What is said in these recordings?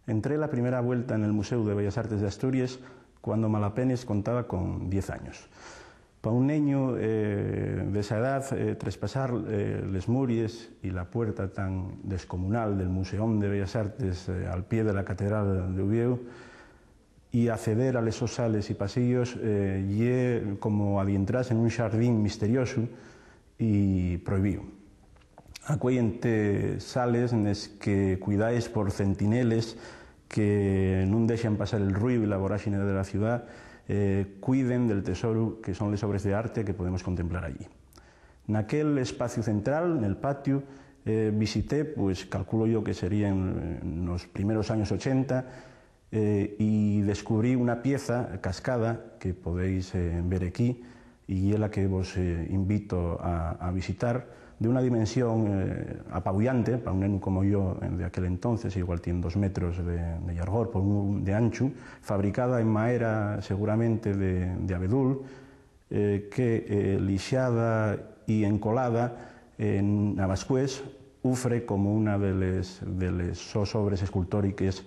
Entré la primera vuelta en el Museo de Bellas Artes de Asturias cuando malapenes contaba con 10 años. Para un niño de esa edad, traspasar les muries y la puerta tan descomunal del Museón de Bellas Artes al pie de la Catedral de Uvieu y acceder a esos sales y pasillos ye como adentrarse en un jardín misterioso y prohibido. Acuellente sales nes que cuidáis por centineles que non deixan pasar el ruido e la voráxine de la ciudad, cuiden del tesoro que son les obras de arte que podemos contemplar allí. Naquel espacio central, nel patio, visité, pues calculo yo que serían los primeros años 80, y descubrí una pieza cascada que podéis ver aquí y es la que os invito a visitar, de una dimensión apabullante para un neno como yo de aquel entonces, igual tiene 2 metros de llargor por 1 de ancho, fabricada en madera seguramente de abedul, que lixada y encolada en Navascués ufre como una de las obras escultóricas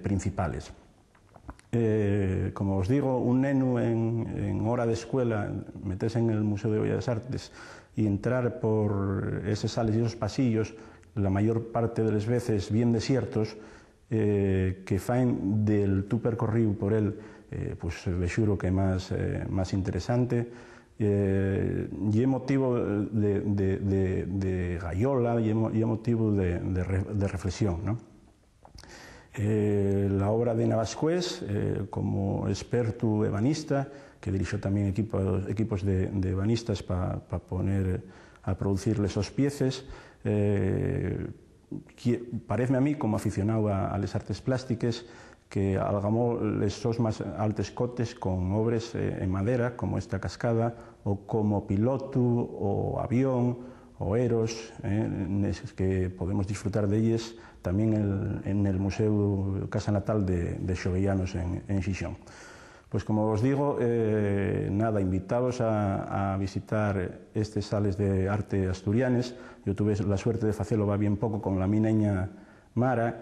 principales. Como os digo, un neno en hora de escuela, meterse en el Museo de Bellas Artes y entrar por esas sales y esos pasillos, la mayor parte de las veces bien desiertos, que faen del tu percorrido por él, pues le xuro que más interesante, y motivo de gaiola, y motivo de reflexión, ¿no? La obra de Navascués, como experto ebanista, que dirigió también equipos de ebanistas para poner a producir esos piezas, parece a mí, como aficionado a las artes plásticas, que algamó esos más altos cotes con obras en madera, como esta cascada, o como piloto, o avión, o eros, que podemos disfrutar de ellas también en el Museo Casa Natal de Xovellanos en Xixón. Pues como os digo, nada, invitados a visitar estas sales de arte asturianes. Yo tuve la suerte de hacerlo va bien poco con la mi neña Mara,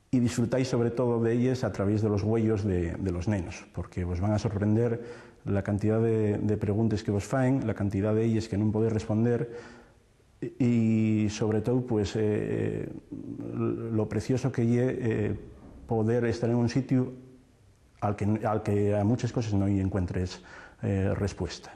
y disfrutáis sobre todo de ellas a través de los huellos de los nenos, porque os van a sorprender la cantidad de preguntas que os faen, la cantidad de ellas que non podéis responder, y sobre todo pues lo precioso que es poder estar en un sitio al que a muchas cosas no encuentres respuesta.